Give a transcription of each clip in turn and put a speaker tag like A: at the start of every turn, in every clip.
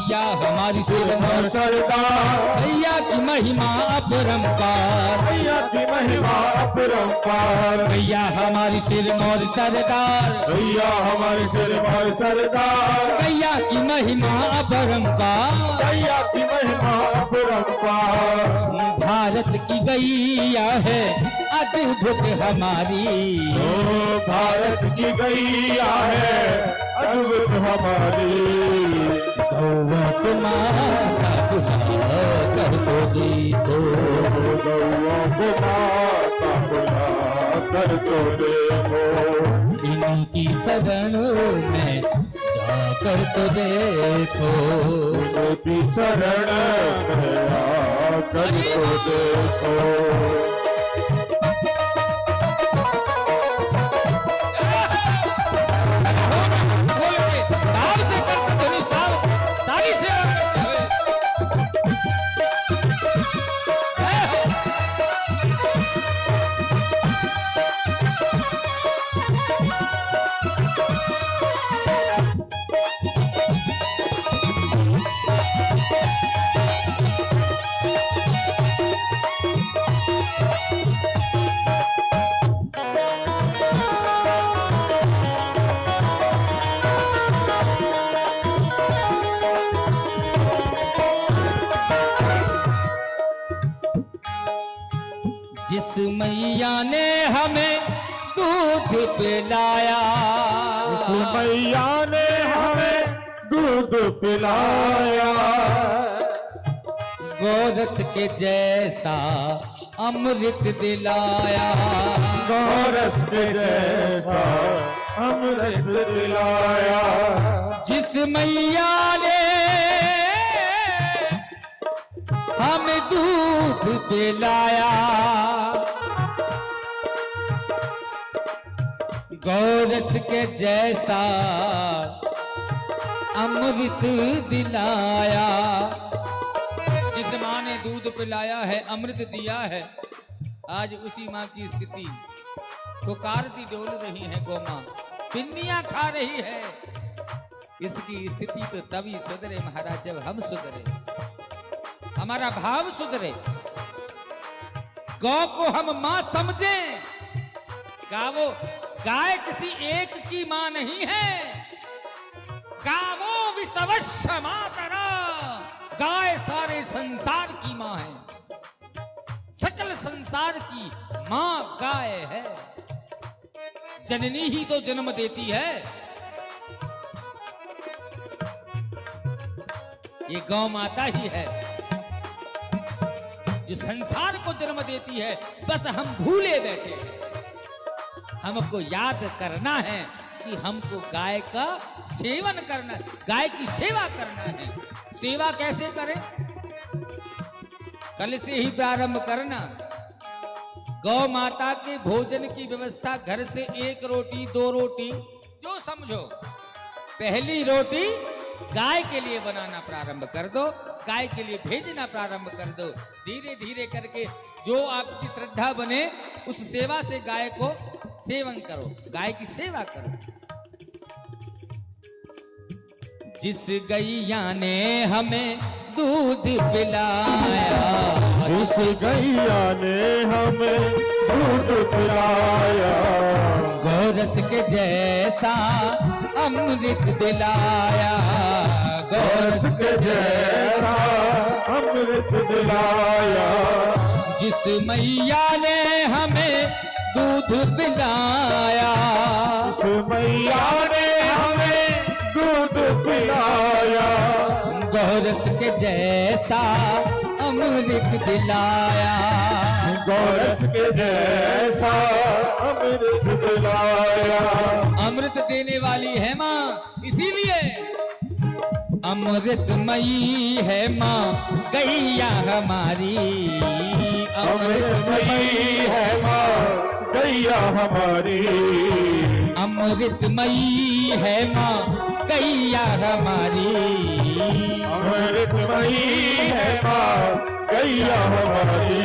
A: गैया हमारी सिरमौर
B: सरदार,
A: गैया की महिमा अपरंपार,
B: गैया की महिमा अपरंपार,
A: गैया हमारी सिरमौर सरदार,
B: गैया हमारे सिरमौर सरदार,
A: गैया की महिमा अपरंपार,
B: गैया की महिमा अपरंपार।
A: भारत की गैया है अद्भुत हमारी,
B: ओ भारत की गैया है अद्भुत हमारी,
A: गौवा को माता बुला कर तो देखो,
B: गौवा को माता बुला कर तो देखो,
A: इन्हीं की शरण में जाकर तो देखो,
B: उनकी शरण में आकर तो देखो।
A: ताली से करते हुए साहब, ताली से करते हुए। जिस मैया ने हमें दूध पिलाया,
B: उस मैया ने हमें दूध पिलाया,
A: गोरस के जैसा अमृत दिलाया,
B: गोरस के जैसा अमृत दिलाया,
A: जिस मैया ने हमें दूध पिलाया, गोरस के जैसा अमृत दिलाया। जिस माँ ने दूध पिलाया है, अमृत दिया है, आज उसी माँ की स्थिति पुकारती डोल रही है गौ माँ, पिन्नियां खा रही है। इसकी स्थिति तो तभी सुधरे महाराज जब हम सुधरे, हमारा भाव सुधरे, गौ को हम मां समझें। गावो, गाय किसी एक की मां नहीं है, गावो विश्वस्य मातरा, गाय सारे संसार की मां है, सकल संसार की मां गाय है। जननी ही तो जन्म देती है, ये गौ माता ही है जो संसार को जन्म देती है। बस हम भूले बैठे हैं, हमको याद करना है कि हमको गाय का सेवन करना, गाय की सेवा करना है। सेवा कैसे करें? कल से ही प्रारंभ करना। गौ माता के भोजन की व्यवस्था घर से 1 रोटी 2 रोटी जो समझो, पहली रोटी गाय के लिए बनाना प्रारंभ कर दो, गाय के लिए भेजना प्रारंभ कर दो। धीरे धीरे करके जो आपकी श्रद्धा बने उस सेवा से गाय को सेवन करो, गाय की सेवा करो। जिस गैया ने हमें दूध पिलाया,
B: जिस गैया ने हमें दूध पिलाया,
A: गोरस के जैसा अमृत दिलाया,
B: गोरस के जैसा अमृत दिलाया,
A: जिस मैया ने हमें दूध पिलाया,
B: उस मैया ने हमें दूध पिलाया,
A: गोरस के जैसा अमृत दिलाया,
B: गोरस के जैसा अमृत दिलाया।
A: अमृत देने वाली है माँ, इसीलिए अमृतमयी है माँ गैया हमारी,
B: अमृतमयी है माँ गैया हमारी,
A: अमृतमयी है माँ गैया हमारी,
B: अमृतमयी है माँ गैया हमारी।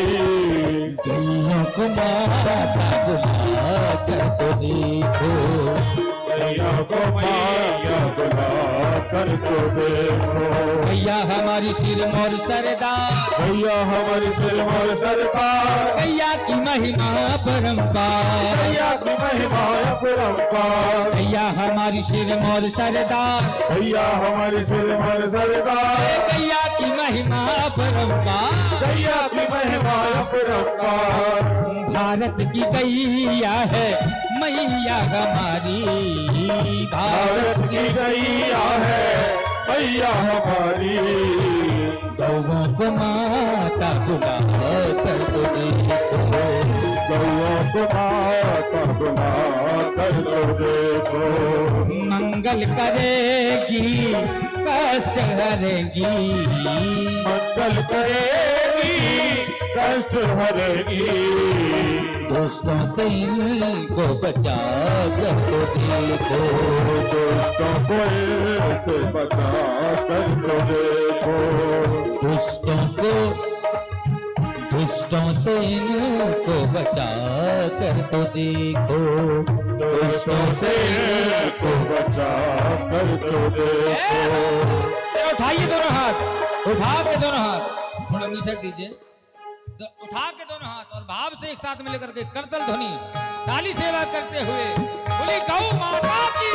A: गैया को माता बुला कर तो देखो,
B: गैया को मैया बुला कर तो देखो,
A: हमारी सिर मोर सरदार,
B: गैया हमारी सिर मोर सरदार,
A: गैया की महिमा परम्पार,
B: गैया की महिमा अपरंपार,
A: गैया हमारी सिर मोर सरदार,
B: गैया हमारी सिर मोर सरदार,
A: गैया की महिमा परम्पार,
B: गैया की महिमा अपरंपार।
A: भारत की गैया है मैया हमारी,
B: भारत की गैया है मैया हमारी,
A: गौओं को माता बुला कर तो देखो,
B: गौओं को माता बुला कर तो देखो,
A: मंगल करेगी कष्ट हरेगी,
B: मंगल करेगी कष्ट हरेगी,
A: दोस्तों से इनको बचा कर तो देखो,
B: दोस्तों को से बचा कर तो देखो,
A: दुष्टों से इनको बचा कर तो देखो,
B: दोस्तों से को बचा कर तो देखो।
A: उठाइए दोनों हाथ, उठा के दोनों हाथ थोड़ा मीठा कीजिए, तो उठा के दोनों हाथ और भाव से एक साथ मिलकर के करतल ध्वनि ताली सेवा करते हुए बोली गौ माता की।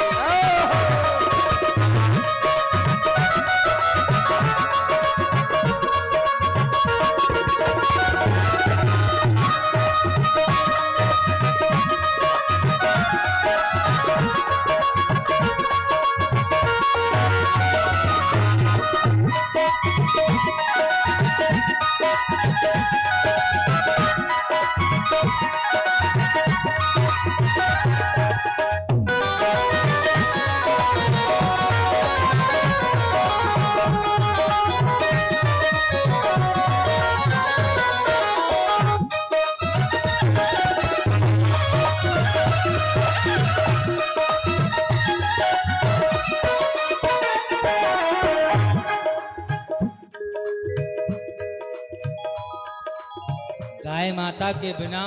A: गाय माता के बिना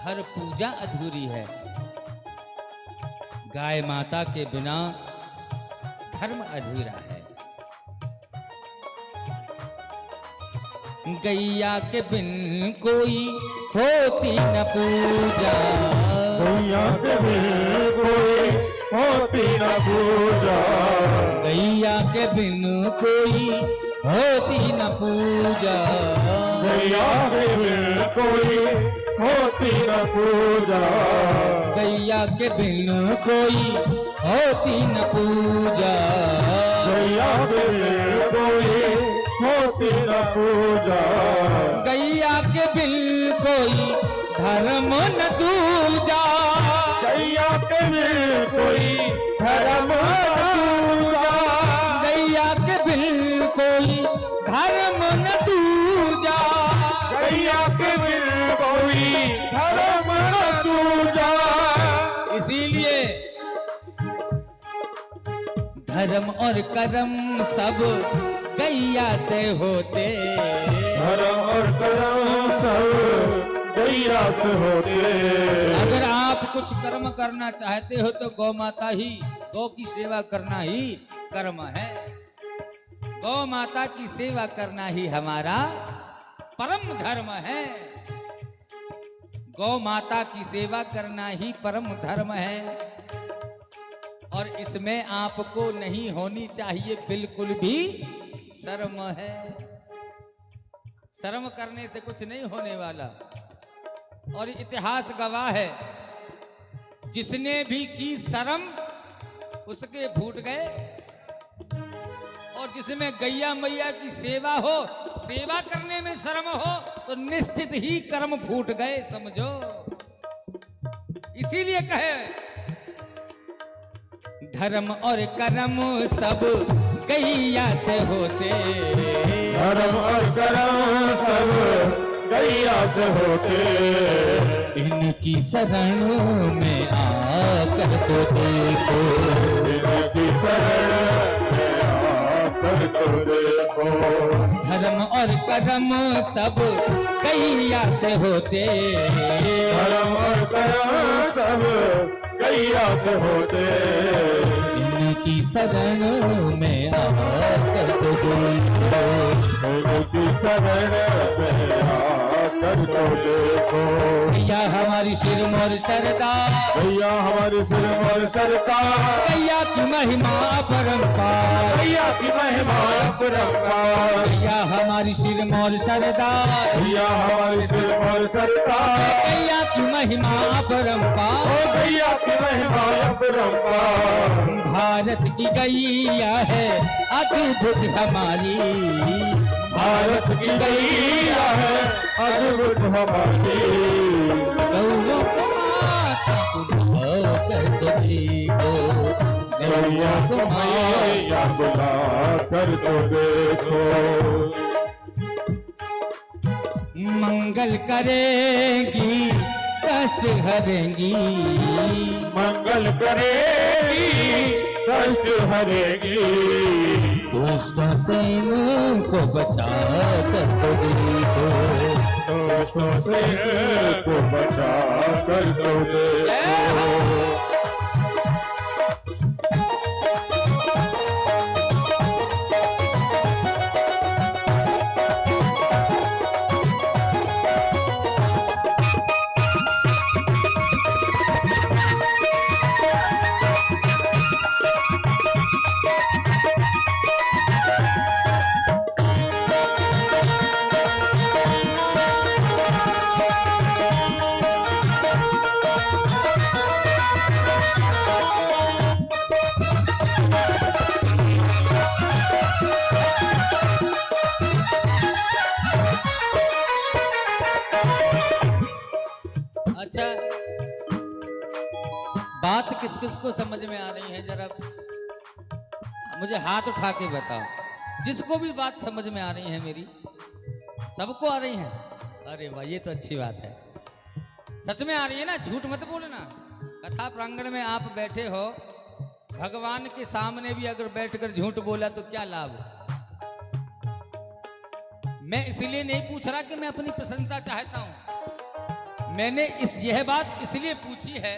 A: हर पूजा अधूरी है, गाय माता के बिना धर्म अधूरा है, गैया के बिन कोई होती न पूजा,
B: गैया के बिन कोई होती न पूजा,
A: गैया के बिन कोई होती न पूजा,
B: गैया के बिन कोई होती न पूजा,
A: गैया के बिन कोई होती न पूजा,
B: गैया के बिन कोई होती न पूजा,
A: गैया के बिन कोई धर्म न दूजा,
B: गैया के बिन कोई धर्म न दूजा,
A: गैया के बिन कोई धर्म न दूजा,
B: गैया के बिन कोई धर्म न दूजा।
A: इसीलिए धर्म और कर्म सब गैया से होते,
B: धर्म और कर्म सब गैया से होते,
A: अगर आप कुछ कर्म करना चाहते हो तो गौ माता ही, गौ की सेवा करना ही कर्म है, गौ माता की सेवा करना ही हमारा परम धर्म है, गौ माता की सेवा करना ही परम धर्म है, और इसमें आपको नहीं होनी चाहिए बिल्कुल भी शर्म है, शर्म करने से कुछ नहीं होने वाला, और इतिहास गवाह है जिसने भी की शर्म उसके फूट गए, और जिसमें गैया मैया की सेवा हो, सेवा करने में शर्म हो तो निश्चित ही कर्म फूट गए समझो। इसीलिए कहे धर्म और कर्म सब गैया से होते,
B: धर्म और कर्म सब गैया से होते,
A: इनकी शरण में आकर तो देखो,
B: इनकी शरण में आकर तो देखो,
A: धर्म और कर्म सब गैया से होते,
B: धर्म और कर्म सब गैया से होते,
A: इनकी शरण में आकर तो
B: की शरण में आकर तो देखो।
A: गैया हमारी सिरमौर सरदार,
B: गैया हमारी सिरमौर सरकार,
A: गैया की महिमा अपरंपार,
B: गैया की महिमा अपरंपार।
A: गैया हमारी सिरमौर सरदार,
B: गैया हमारी सिरमौर सरकार,
A: गैया की महिमा अपरंपार।
B: ओ गैया की महिमा अपरंपार।
A: भारत की गैया है अद्भुत हमारी,
B: भारत की गैया है अद्भुत हमारी।
A: गौरों को माता को बुलाकर तो देखो,
B: गैया को मैया बुला कर तो देखो।
A: मंगल करेगी कष्ट हरेंगी,
B: मंगल करेगी कष्ट हरेगी।
A: दुष्टों से इनको बचा कर तो देखो,
B: दोस्तों से को बचा कर तो देखो।
A: अच्छा, बात किस किस को समझ में आ रही है जरा मुझे हाथ उठा के बताओ। जिसको भी बात समझ में आ रही है मेरी, सबको आ रही है? अरे वाह, ये तो अच्छी बात है। सच में आ रही है ना, झूठ मत बोलना। कथा प्रांगण में आप बैठे हो, भगवान के सामने भी अगर बैठकर झूठ बोला तो क्या लाभ। मैं इसलिए नहीं पूछ रहा कि मैं अपनी प्रशंसा चाहता हूं, मैंने यह बात इसलिए पूछी है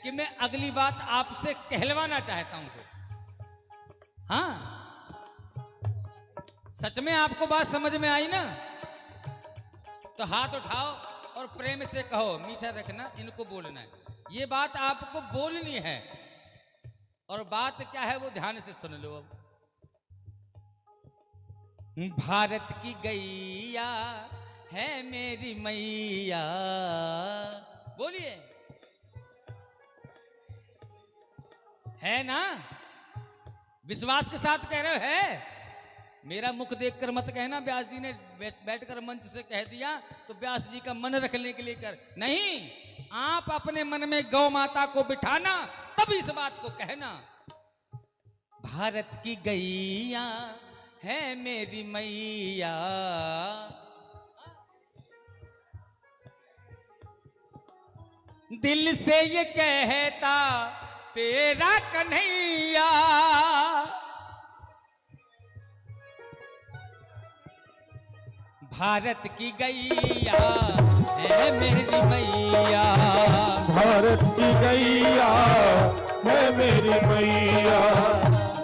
A: कि मैं अगली बात आपसे कहलवाना चाहता हूं। हाँ, सच में आपको बात समझ में आई ना, तो हाथ उठाओ और प्रेम से कहो, मीठा रखना, इनको बोलना है। ये बात आपको बोलनी है, और बात क्या है वो ध्यान से सुन लो। अब भारत की गैया है मेरी मैया, बोलिए, है ना? विश्वास के साथ कह रहे हो? है? मेरा मुख देखकर मत कहना व्यास जी ने बैठकर मंच से कह दिया तो व्यास जी का मन रखने के लिए कर नहीं, आप अपने मन में गौ माता को बिठाना, तब इस बात को कहना। भारत की गैया है मेरी मैया, दिल से ये कहता तेरा कन्हैया, भारत की गैया है मेरी मैया,
B: भारत की गैया है मेरी मैया,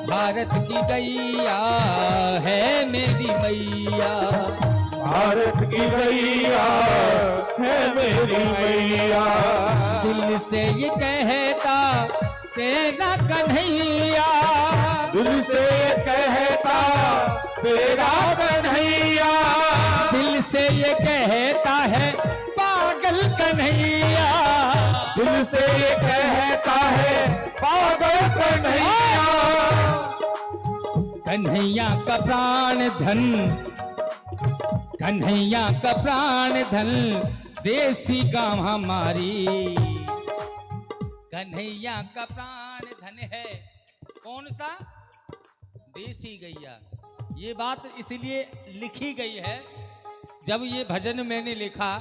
A: भारत की गैया है मेरी मैया,
B: भारत की गैया है मेरी मैया,
A: दिल से ये कहता तेरा कन्हैया,
B: दिल से कहता तेरा कन्हैया,
A: दिल से ये कहता है पागल कन्हैया,
B: दिल से कहता है पागल कन्हैया,
A: कन्हैया का प्राण धन, कन्हैया का प्राण धन, देसी गांव हमारी, कन्हैया का प्राण धन है कौन सा? देसी गैया। ये बात इसलिए लिखी गई है, जब ये भजन मैंने लिखा,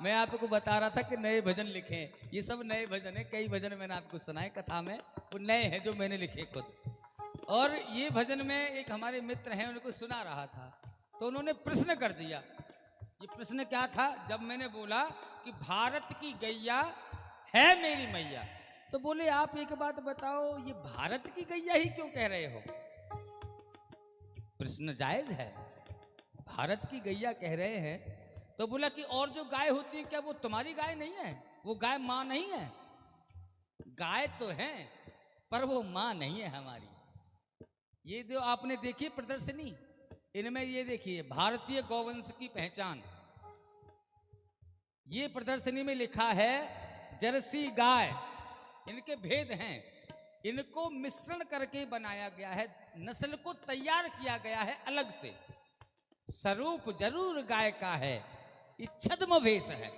A: मैं आपको बता रहा था कि नए भजन लिखे, ये सब नए भजन है, कई भजन मैंने आपको सुनाए कथा में, वो नए हैं जो मैंने लिखे खुद। और ये भजन में एक हमारे मित्र हैं, उनको सुना रहा था, तो उन्होंने प्रश्न कर दिया। ये प्रश्न क्या था? जब मैंने बोला कि भारत की गैया है मेरी मैया, तो बोले आप एक बात बताओ, ये भारत की गैया ही क्यों कह रहे हो? प्रश्न जायज है। भारत की गैया कह रहे हैं, तो बोला कि और जो गाय होती है क्या वो तुम्हारी गाय नहीं है? वो गाय मां नहीं है? गाय तो है पर वो मां नहीं है हमारी। ये जो आपने देखी प्रदर्शनी, इनमें ये देखिए भारतीय गौवंश की पहचान। ये प्रदर्शनी में लिखा है जर्सी गाय, इनके भेद हैं। इनको मिश्रण करके बनाया गया है, नस्ल को तैयार किया गया है अलग से। स्वरूप जरूर गाय का है, ये छद्म वेश है।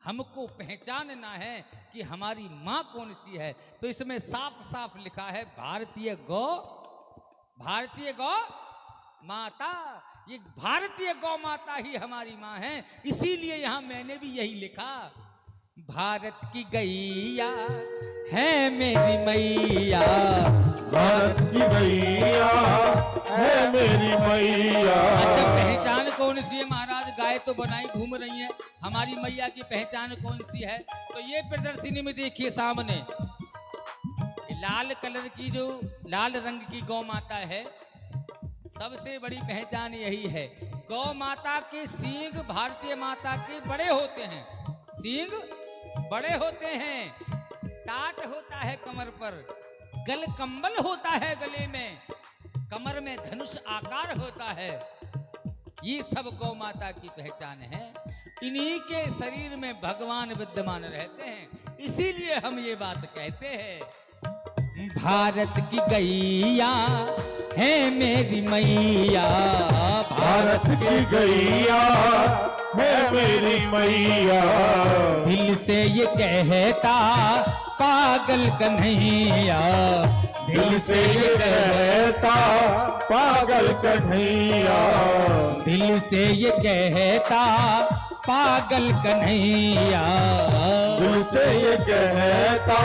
A: हमको पहचानना है कि हमारी मां कौन सी है, तो इसमें साफ साफ लिखा है भारतीय गौ माता। ये भारतीय गौ माता ही हमारी मां है। इसीलिए यहां मैंने भी यही लिखा, भारत की गैया है मेरी मैया,
B: भारत की गैया है मेरी मैया।
A: अच्छा, पहचान कौन सी है महाराज? गाय तो बनाई घूम रही है, हमारी मैया की पहचान कौन सी है? तो ये प्रदर्शनी में देखिए सामने लाल कलर की, जो लाल रंग की गौ माता है, सबसे बड़ी पहचान यही है। गौ माता के सींग भारतीय माता के बड़े होते हैं, सींग बड़े होते हैं, टाट होता है कमर पर, गल कंबल होता है गले में, कमर में धनुष आकार होता है। ये सब गौ माता की पहचान है। इन्हीं के शरीर में भगवान विद्यमान रहते हैं, इसीलिए हम ये बात कहते हैं भारत की गैया है मेरी मैया,
B: भारत की गैया है मेरी मैया।
A: दिल से ये कहता पागल कन्हैया,
B: दिल से ये कहता पागल कन्हैया,
A: दिल से ये कहता पागल कन्हैया,
B: दिल से ये कहता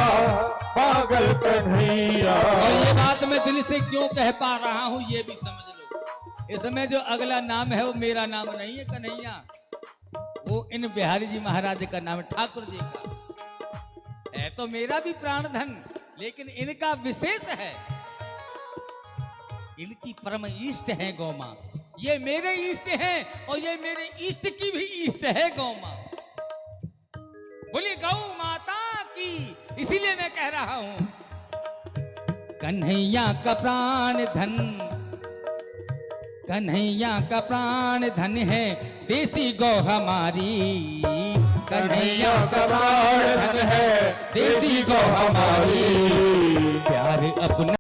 B: पागल कन्हैया।
A: और ये बात मैं दिल से क्यों कह पा रहा हूं ये भी समझ लो। इसमें जो अगला नाम है वो मेरा नाम नहीं है कन्हैया, वो इन बिहारी जी महाराज का नाम है, ठाकुर जी का है। तो मेरा भी प्राण धन, लेकिन इनका विशेष है, इनकी परम इष्ट है गौ मां। ये मेरे इष्ट हैं और ये मेरे इष्ट की भी इष्ट है गौ मां। बोली गौ माता की, इसीलिए मैं कह रहा हूं कन्हैया का प्राण धन, कन्हैया का प्राण धन है देसी गौ हमारी,
B: कन्हैया का प्राण धन है देसी गौ हमारी।
A: प्यार अपना